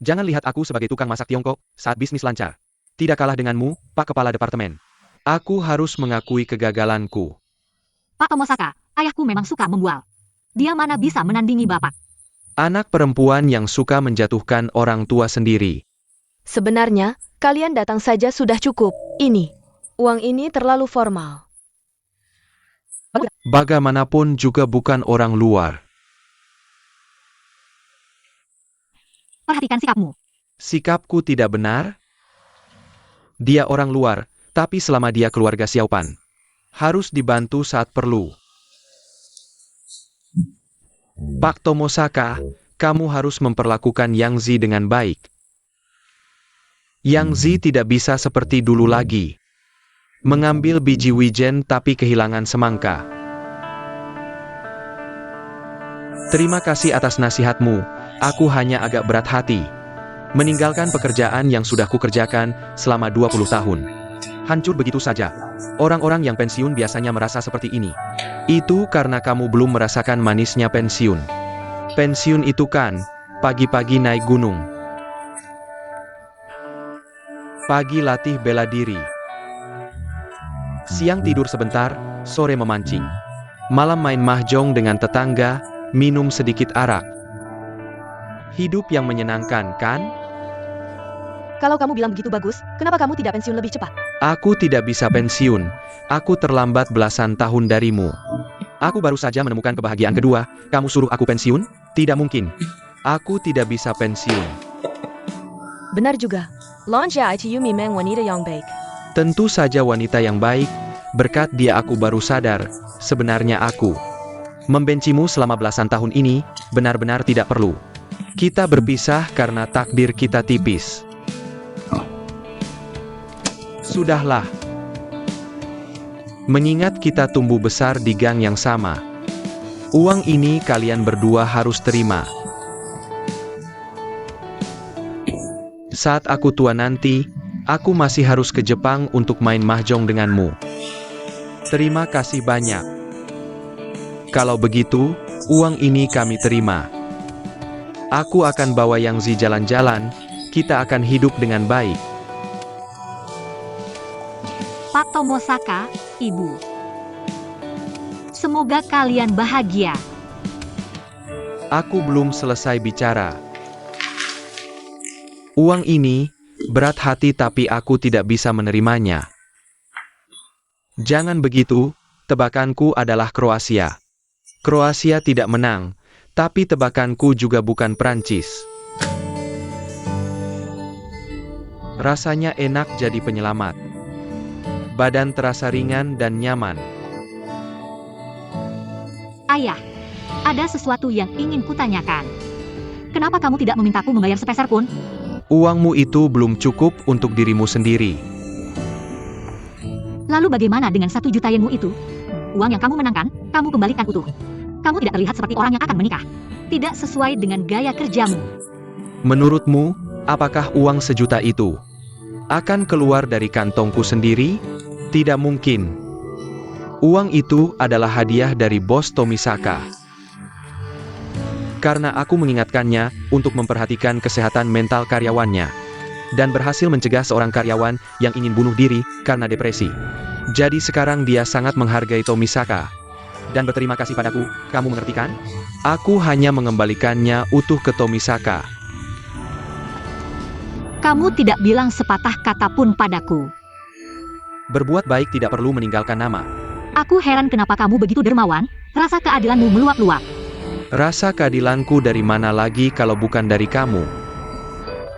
Jangan lihat aku sebagai tukang masak Tiongkok saat bisnis lancar. Tidak kalah denganmu, Pak Kepala Departemen. Aku harus mengakui kegagalanku. Pak Tomosaka, ayahku memang suka membual. Dia mana bisa menandingi Bapak. Anak perempuan yang suka menjatuhkan orang tua sendiri. Sebenarnya, kalian datang saja sudah cukup. Ini. Uang ini terlalu formal. Bagaimanapun juga bukan orang luar. Perhatikan sikapmu. Sikapku tidak benar? Dia orang luar, tapi selama dia keluarga Xiaopan. Harus dibantu saat perlu. Pak Tomosaka, kamu harus memperlakukan Yang Zi dengan baik. Yang Zi tidak bisa seperti dulu lagi. Mengambil biji wijen tapi kehilangan semangka. Terima kasih atas nasihatmu, aku hanya agak berat hati. Meninggalkan pekerjaan yang sudah kukerjakan selama 20 tahun. Hancur begitu saja. Orang-orang yang pensiun biasanya merasa seperti ini. Itu karena kamu belum merasakan manisnya pensiun. Pensiun itu kan, pagi-pagi naik gunung. Pagi latih bela diri. Siang tidur sebentar, sore memancing. Malam main mahjong dengan tetangga, minum sedikit arak. Hidup yang menyenangkan, kan? Kalau kamu bilang begitu bagus, kenapa kamu tidak pensiun lebih cepat? Aku tidak bisa pensiun. Aku terlambat belasan tahun darimu. Aku baru saja menemukan kebahagiaan kedua. Kamu suruh aku pensiun? Tidak mungkin. Aku tidak bisa pensiun. Benar juga. Launch ya ITU memang wanita yang baik. Tentu saja wanita yang baik. Berkat dia aku baru sadar, sebenarnya aku membencimu selama belasan tahun ini, benar-benar tidak perlu. Kita berpisah karena takdir kita tipis. Sudahlah. Mengingat kita tumbuh besar di gang yang sama. Uang ini kalian berdua harus terima. Saat aku tua nanti, aku masih harus ke Jepang untuk main mahjong denganmu. Terima kasih banyak. Kalau begitu, uang ini kami terima. Aku akan bawa Yang Zi jalan-jalan, kita akan hidup dengan baik. Pak Tomosaka, Ibu. Semoga kalian bahagia. Aku belum selesai bicara. Uang ini, berat hati tapi aku tidak bisa menerimanya. Jangan begitu, tebakanku adalah Kroasia. Kroasia tidak menang, tapi tebakanku juga bukan Prancis. Rasanya enak jadi penyelamat. Badan terasa ringan dan nyaman. Ayah, ada sesuatu yang ingin kutanyakan. Kenapa kamu tidak memintaku membayar sepeser pun? Uangmu itu belum cukup untuk dirimu sendiri. Lalu bagaimana dengan 1 juta yenmu itu? Uang yang kamu menangkan, kamu kembalikan utuh. Kamu tidak terlihat seperti orang yang akan menikah. Tidak sesuai dengan gaya kerjamu. Menurutmu, apakah uang 1 juta itu akan keluar dari kantongku sendiri? Tidak mungkin. Uang itu adalah hadiah dari bos Tomisaka. Karena aku mengingatkannya untuk memperhatikan kesehatan mental karyawannya. Dan berhasil mencegah seorang karyawan yang ingin bunuh diri karena depresi. Jadi sekarang dia sangat menghargai Tomisaka. Dan berterima kasih padaku, kamu mengerti kan? Aku hanya mengembalikannya utuh ke Tomisaka. Kamu tidak bilang sepatah kata pun padaku. Berbuat baik tidak perlu meninggalkan nama. Aku heran kenapa kamu begitu dermawan, rasa keadilanmu meluap-luap. Rasa keadilanku dari mana lagi kalau bukan dari kamu?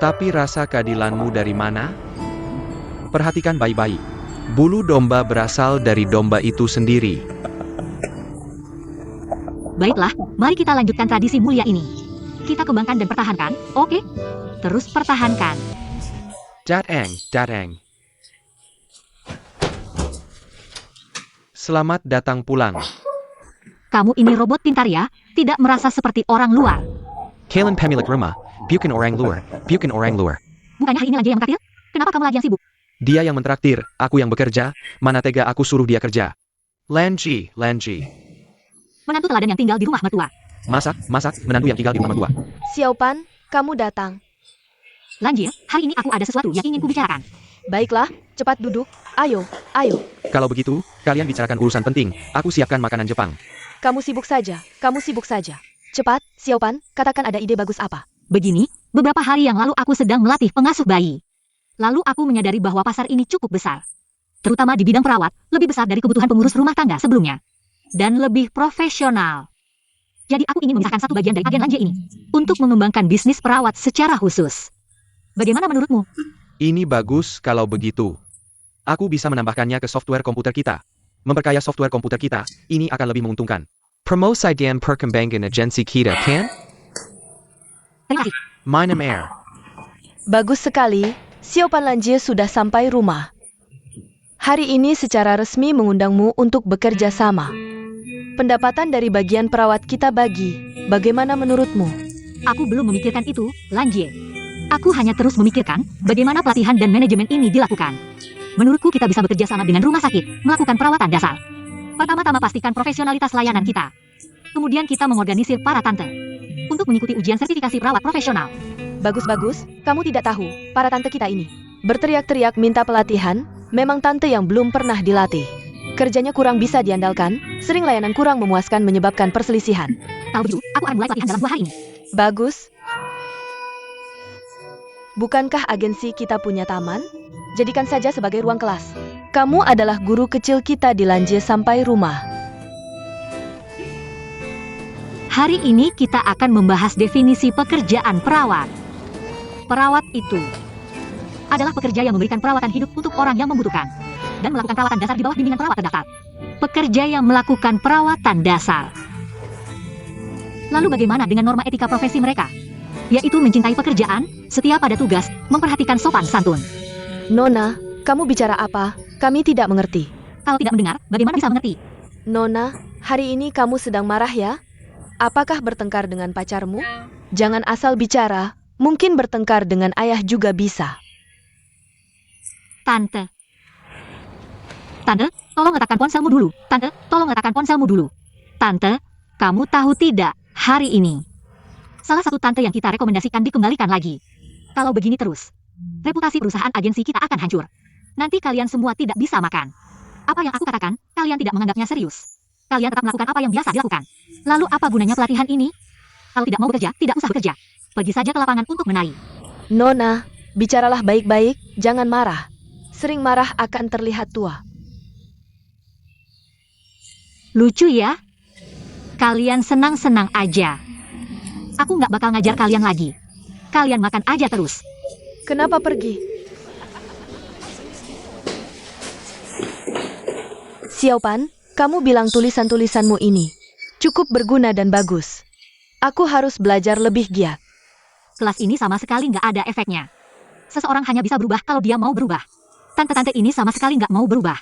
Tapi rasa keadilanmu dari mana? Perhatikan baik-baik. Bulu domba berasal dari domba itu sendiri. Baiklah, mari kita lanjutkan tradisi mulia ini. Kita kembangkan dan pertahankan, oke? Terus pertahankan. Datang, datang. Selamat datang pulang. Kamu ini robot pintar ya, tidak merasa seperti orang luar. Kalian pemilik rumah, bukan orang luar, bukan orang luar. Bukannya hari ini lagi yang mentraktir? Kenapa kamu lagi yang sibuk? Dia yang mentraktir, aku yang bekerja, mana tega aku suruh dia kerja. Lanji, Lanji. Menantu teladan yang tinggal di rumah mertua. Masak, menantu yang tinggal di rumah tua. Xiaopan, kamu datang. Lanjir, hari ini aku ada sesuatu yang ingin kubicarakan. Baiklah, cepat duduk. Ayo, ayo. Kalau begitu, kalian bicarakan urusan penting, aku siapkan makanan Jepang. Kamu sibuk saja, kamu sibuk saja. Cepat, Xiaopan, katakan ada ide bagus apa. Begini, beberapa hari yang lalu aku sedang melatih pengasuh bayi. Lalu aku menyadari bahwa pasar ini cukup besar. Terutama di bidang perawat, lebih besar dari kebutuhan pengurus rumah tangga sebelumnya. Dan lebih profesional. Jadi aku ingin memisahkan satu bagian dari agen Lanjir ini untuk mengembangkan bisnis perawat secara khusus. Bagaimana menurutmu? Ini bagus kalau begitu. Aku bisa menambahkannya ke software komputer kita. Memperkaya software komputer kita, ini akan lebih menguntungkan. Promosidian perkembangan agensi kita, kan? Terima kasih. Minum air. Bagus sekali, Xiaopan Lanjie sudah sampai rumah. Hari ini secara resmi mengundangmu untuk bekerja sama. Pendapatan dari bagian perawat kita bagi. Bagaimana menurutmu? Aku belum memikirkan itu, Lanjie. Aku hanya terus memikirkan bagaimana pelatihan dan manajemen ini dilakukan. Menurutku kita bisa bekerja sama dengan rumah sakit, melakukan perawatan dasar. Pertama-tama pastikan profesionalitas layanan kita. Kemudian kita mengorganisir para tante untuk mengikuti ujian sertifikasi perawat profesional. Bagus-bagus, kamu tidak tahu, para tante kita ini berteriak-teriak minta pelatihan, memang tante yang belum pernah dilatih. Kerjanya kurang bisa diandalkan, sering layanan kurang memuaskan menyebabkan perselisihan. Kalau begitu, aku akan mulai pelatihan dalam 2 hari ini. Bagus. Bukankah agensi kita punya taman? Jadikan saja sebagai ruang kelas. Kamu adalah guru kecil kita di Lanjie sampai rumah. Hari ini kita akan membahas definisi pekerjaan perawat. Perawat itu adalah pekerja yang memberikan perawatan hidup untuk orang yang membutuhkan dan melakukan perawatan dasar di bawah bimbingan perawat terdaftar. Pekerja yang melakukan perawatan dasar. Lalu bagaimana dengan norma etika profesi mereka? Yaitu mencintai pekerjaan, setia pada tugas, memperhatikan sopan santun. Nona, kamu bicara apa? Kami tidak mengerti. Kalau tidak mendengar, bagaimana bisa mengerti? Nona, hari ini kamu sedang marah ya? Apakah bertengkar dengan pacarmu? Jangan asal bicara, mungkin bertengkar dengan ayah juga bisa. Tante, tolong letakkan ponselmu dulu. Tante, tolong letakkan ponselmu dulu. Tante, kamu tahu tidak, hari ini salah satu tante yang kita rekomendasikan dikembalikan lagi. Kalau begini terus, reputasi perusahaan agensi kita akan hancur. Nanti kalian semua tidak bisa makan. Apa yang aku katakan, kalian tidak menganggapnya serius. Kalian tetap melakukan apa yang biasa dilakukan. Lalu apa gunanya pelatihan ini? Kalau tidak mau bekerja, tidak usah bekerja. Pergi saja ke lapangan untuk menari. Nona, bicaralah baik-baik, jangan marah. Sering marah akan terlihat tua. Lucu ya? Kalian senang-senang aja. Aku nggak bakal ngajar kalian lagi. Kalian makan aja terus. Kenapa pergi? Xiaopan, kamu bilang tulisan-tulisanmu ini cukup berguna dan bagus. Aku harus belajar lebih giat. Kelas ini sama sekali nggak ada efeknya. Seseorang hanya bisa berubah kalau dia mau berubah. Tante-tante ini sama sekali nggak mau berubah.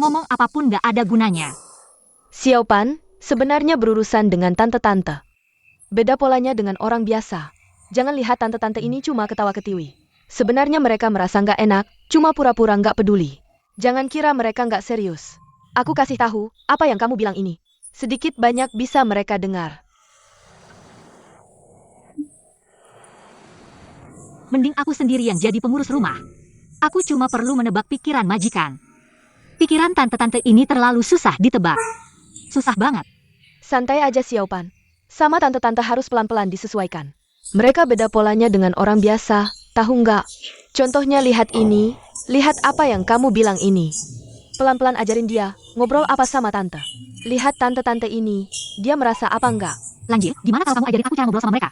Ngomong apapun nggak ada gunanya. Xiaopan, sebenarnya berurusan dengan tante-tante. Beda polanya dengan orang biasa. Jangan lihat tante-tante ini cuma ketawa-ketiwi. Sebenarnya mereka merasa nggak enak, cuma pura-pura nggak peduli. Jangan kira mereka nggak serius. Aku kasih tahu, apa yang kamu bilang ini. Sedikit banyak bisa mereka dengar. Mending aku sendiri yang jadi pengurus rumah. Aku cuma perlu menebak pikiran majikan. Pikiran tante-tante ini terlalu susah ditebak. Susah banget. Santai aja Xiaopan. Sama tante-tante harus pelan-pelan disesuaikan. Mereka beda polanya dengan orang biasa, tahu nggak? Contohnya lihat ini, lihat apa yang kamu bilang ini. Pelan-pelan ajarin dia, ngobrol apa sama tante. Lihat tante-tante ini, dia merasa apa enggak? Lanjut, gimana kalau kamu ajarin aku cara ngobrol sama mereka?